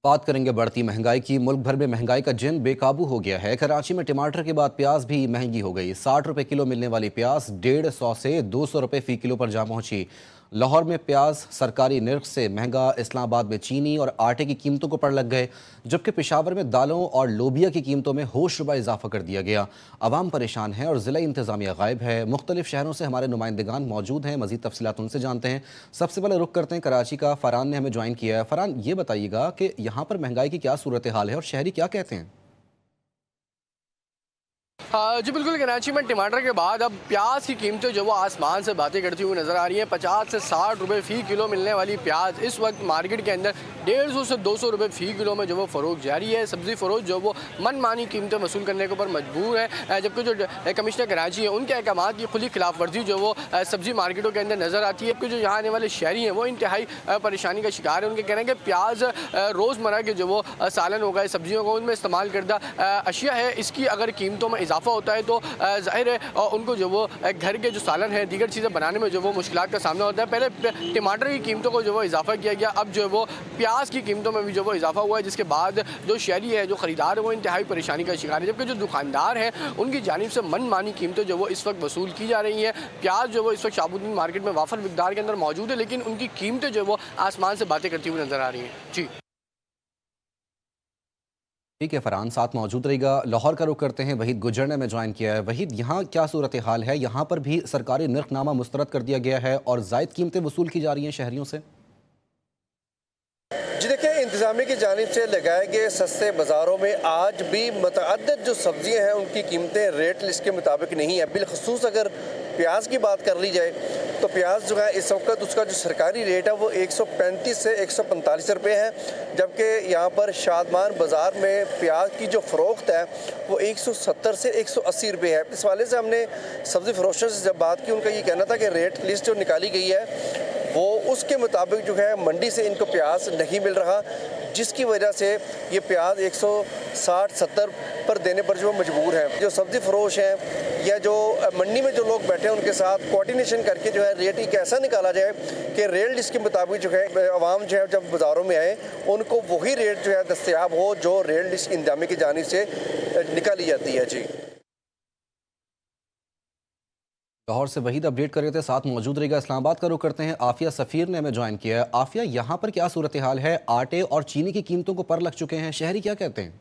बात करेंगे बढ़ती महंगाई की। मुल्क भर में महंगाई का जिन बेकाबू हो गया है। कराची में टमाटर के बाद प्याज भी महंगी हो गई। 60 रुपए किलो मिलने वाली प्याज 150 से 200 रुपए फी किलो पर जा पहुंची। लाहौर में प्याज सरकारी निर्ख से महंगा, इस्लामाबाद में चीनी और आटे की कीमतों को पड़ लग गए, जबकि पेशावर में दालों और लोबिया की कीमतों में होशरुबा इजाफा कर दिया गया। अवाम परेशान है और ज़िला इंतज़ामिया गायब है। मुख्तलिफ शहरों से हमारे नुमाइंदगान मौजूद हैं। मज़ीद तफसीलात उनसे जानते हैं। सबसे पहले रुख करते हैं कराची का। फ़रहान ने हमें ज्वाइन किया है। फ़रहान, ये बताइएगा कि यहाँ पर महंगाई की क्या सूरत हाल है और शहरी क्या कहते हैं? जी बिल्कुल, कराची में टमाटर के बाद अब प्याज की कीमतें जो वो आसमान से बातें करती हुई नज़र आ रही हैं। 50 से 60 रुपए फ़ी किलो मिलने वाली प्याज इस वक्त मार्केट के अंदर 150 से 200 रुपए फ़ी किलो में जो वो फ़रोख्त जारी है। सब्ज़ी फ़रोख्त जो वो मनमानी कीमतें वसूल करने के ऊपर मजबूर है, जबकि जो कमिश्नर कराची है उनके अहकामात की खुली खिलाफ वर्जी जो वो सब्ज़ी मार्केटों के अंदर नज़र आती है। जबकि जो यहाँ आने वाले शहरी हैं वो इंतहाई परेशानी का शिकार है। उनके कहना है कि प्याज रोज़मर्रा के जो वो सालन हो गए, सब्जियों को उनमें इस्तेमाल करदा अशिया है, इसकी अगर कीमतों में इजाफा होता है तो ज़ाहिर है और उनको जो वो घर के जो सालन है, दीगर चीज़ें बनाने में जो वो मुश्किलात का सामना होता है। पहले टमाटर की कीमतों को जो वो इजाफा किया गया, अब जो वो प्याज की कीमतों में भी जो वो इजाफा हुआ है, जिसके बाद जो शहरी है, जो ख़रीदार है, वो इंतहाई परेशानी का शिकार है। जबकि जो दुकानदार हैं उनकी जानिब से मनमानी कीमतें जो वो इस वक्त वसूल की जा रही हैं। प्याज जो वो इस वक्त शाबुद्दीन मार्केट में वाफर मिकदार के अंदर मौजूद है, लेकिन उनकी कीमतें जो वो आसमान से बातें करती हुई नज़र आ रही हैं। जी ठीक है फ़रहान, साथ मौजूद रहेगा। लाहौर का रुख करते हैं। वहीद गुजर ने हमें ज्वाइन किया है। वहीद, यहाँ क्या सूरत हाल है? यहाँ पर भी सरकारी निर्खनामा मुस्तरद कर दिया गया है और ज़ायद कीमतें वसूल की जा रही हैं शहरियों से। जी देखिए, इंतज़ामिया की जानिब से लगाए गए सस्ते बाज़ारों में आज भी मतअद्दिद जो सब्ज़ियाँ हैं उनकी कीमतें रेट लिस्ट के मुताबिक नहीं है। बिलखसूस अगर प्याज की बात कर ली जाए तो प्याज जो है इस वक्त उसका जो सरकारी रेट है वो 135 से 145 रुपये है, जबकि यहाँ पर शादमान बाज़ार में प्याज की जो फ़रोख्त है वो 170 से 180 रुपये है। इस वाले से हमने सब्ज़ी फरोशों से जब बात की, उनका ये कहना था कि रेट लिस्ट जो निकाली गई है वो उसके मुताबिक जो है मंडी से इनको प्याज नहीं मिल रहा, जिसकी वजह से ये प्याज 160-70 पर देने पर जो मजबूर हैं। जो सब्ज़ी फरोश हैं या जो मंडी में जो लोग बैठे हैं उनके साथ कोऑर्डिनेशन करके जो है रेट एक ऐसा निकाला जाए कि रेट लिस्ट के मुताबिक जो है आवाम जो है जब बाज़ारों में आए उनको वही रेट जो है दस्तयाब हो जो रेट लिस्ट इंतज़ामिया की जानिब से निकाली जाती है। जी लाहौर से वहीद अपडेट कर रहे थे, साथ मौजूद रहेगा। इस्लामाबाद का रुख करते हैं। आफिया सफ़ीर ने हमें ज्वाइन किया है। आफिया, यहाँ पर क्या सूरत हाल है? आटे और चीनी की कीमतों को पर लग चुके हैं, शहरी क्या कहते हैं?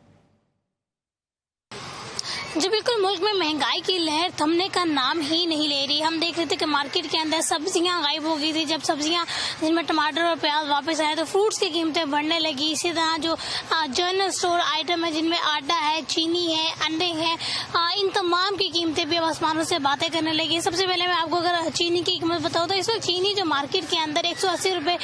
जी बिल्कुल, मुल्क में महंगाई की लहर थमने का नाम ही नहीं ले रही। हम देख रहे थे कि मार्केट के अंदर सब्जियां गायब हो गई थी। जब सब्जियां जिनमें टमाटर और प्याज वापस आए तो फ्रूट्स की कीमतें बढ़ने लगी। इसी तरह जो जनरल स्टोर आइटम है जिनमें आटा है, चीनी है, अंडे हैं, इन तमाम की कीमतें भी अब आसमानों से बातें करने लगी। सबसे पहले मैं आपको अगर चीनी की कीमत बताऊँ तो इस वक्त चीनी जो मार्केट के अंदर 180 रुपये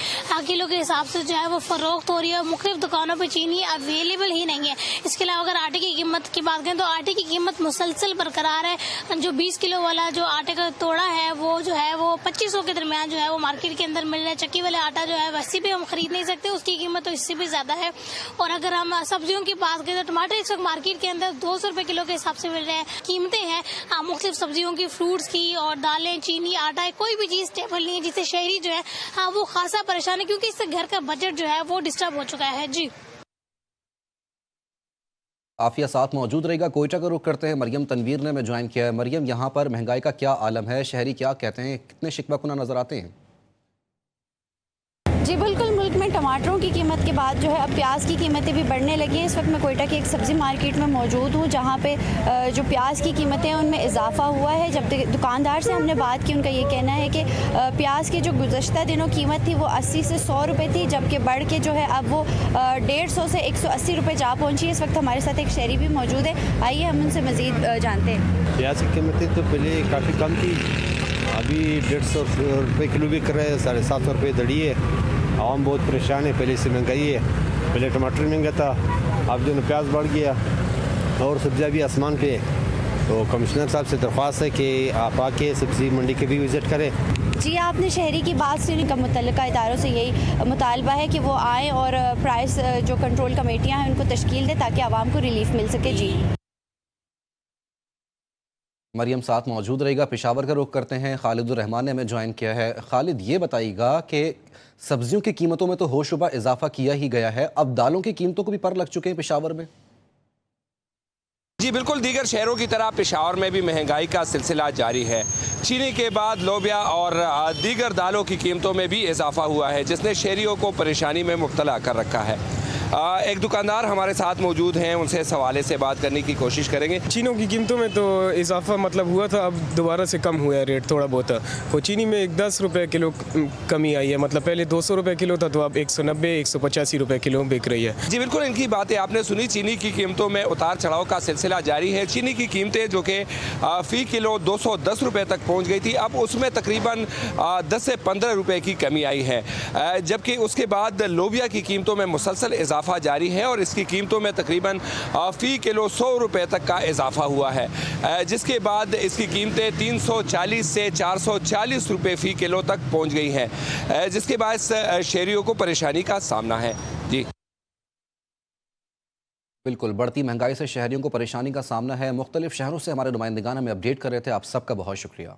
किलो के हिसाब से जो है वो फरोख्त हो रही है। मुख्तलिफ दुकानों पर चीनी अवेलेबल ही नहीं है। इसके अलावा अगर आटे की कीमत की बात करें तो आटे की कीमत मुसलसल बरकरार है। जो 20 किलो वाला जो आटे का तोड़ा है वो जो है वो 2500 के दरमियान जो है वो मार्केट के अंदर मिल रहा है। चक्की वाला आटा जो है वैसे भी हम खरीद नहीं सकते, उसकी कीमत तो इससे भी ज्यादा है। और अगर हम सब्जियों की बात करें तो टमाटर इस वक्त मार्केट के अंदर 200 रुपए किलो के हिसाब से मिल रहे हैं। कीमतें हैं मुख्तलिफ सब्जियों की, फ्रूट्स की और दालें, चीनी, आटा, कोई भी चीज स्टेबल नहीं है, जिससे शहरी जो है वो खासा परेशान है, क्योंकि इससे घर का बजट जो है वो डिस्टर्ब हो चुका है। जी आफिया साथ मौजूद रहेगा। कोयटा का रुख करते हैं। मरियम तनवीर ने हमें ज्वाइन किया है। मरियम, यहाँ पर महंगाई का क्या आलम है? शहरी क्या कहते हैं? कितने शिकवा नजर आते हैं? जी बिल्कुल, मुल्क में टमाटरों की कीमत के बाद जो है अब प्याज की कीमतें भी बढ़ने लगी हैं। इस वक्त मैं कोयटा की एक सब्ज़ी मार्केट में मौजूद हूँ, जहाँ पे जो प्याज की कीमतें हैं उनमें इजाफा हुआ है। जब दुकानदार से हमने बात की, उनका ये कहना है कि प्याज की जो गुज़श्ता दिनों कीमत थी वो 80 से 100 रुपये थी, जबकि बढ़ के जो है अब वो 150 से 180 रुपये जा पहुँची है। इस वक्त हमारे साथ एक शहरी भी मौजूद है, आइए हम उनसे मज़ीद जानते हैं। प्याज की कीमतें तो पहले काफ़ी कम थी, अभी 150 रुपये किलो भी कर रहे हैं, 750 रुपये दड़ी है। आवाम बहुत परेशान है, पहले से महंगाई है। पहले टमाटर महंगा था, अब जो प्याज बढ़ गया और सब्जियाँ भी आसमान पे है। तो कमिश्नर साहब से दरख्वास्त है कि आप आके सब्ज़ी मंडी के भी विज़िट करें। जी, आपने शहरी की बात सुनी, का मुतल्लिका इदारों से यही मुतालबा है कि वो आएँ और प्राइस जो कंट्रोल कमेटियाँ हैं उनको तश्कील दें ताकि आवाम को रिलीफ मिल सके। जी मरियम साथ मौजूद रहेगा। पेशावर का रुख करते हैं, खालिदुर रहमान ने हमें ज्वाइन किया है। खालिद, ये बताइएगा कि सब्जियों की कीमतों में तो होशरुबा इजाफा किया ही गया है, अब दालों की कीमतों को भी पर लग चुके हैं पेशावर में? जी बिल्कुल, दीगर शहरों की तरह पेशावर में भी महंगाई का सिलसिला जारी है। चीनी के बाद लोबिया और दीगर दालों की कीमतों में भी इजाफा हुआ है, जिसने शहरियों को परेशानी में मुब्तला कर रखा है। एक दुकानदार हमारे साथ मौजूद हैं, उनसे इस हवाले से बात करने की कोशिश करेंगे। चीनों की कीमतों में तो इजाफा मतलब हुआ था, अब दोबारा से कम हुआ है रेट थोड़ा बहुत। वो चीनी में 10 रुपये किलो कमी आई है, मतलब पहले 200 रुपये किलो था तो अब 190-185 रुपये किलो बिक रही है। जी बिल्कुल, इनकी बातें आपने सुनी। चीनी की कीमतों में उतार चढ़ाव का सिलसिला जारी है। चीनी की कीमतें जो कि फ़ी किलो 210 रुपये तक पहुँच गई थी, अब उसमें तकरीबन 10 से 15 रुपये की कमी आई है, जबकि उसके बाद लोबिया की कीमतों में मुसलसल इजाफा जारी है और इसकी कीमतों में तकरीबन फ़ी किलो 100 रुपये तक का इजाफा हुआ है, जिसके बाद इसकी कीमतें 340 से 440 रुपये फ़ी किलो तक पहुंच गई हैं, जिसके बायस शहरियों को परेशानी का सामना है। जी बिल्कुल, बढ़ती महंगाई से शहरियों को परेशानी का सामना है। मुख्तलिफ शहरों से हमारे नुमाइंदगान हमें अपडेट कर रहे थे। आप सबका बहुत शुक्रिया।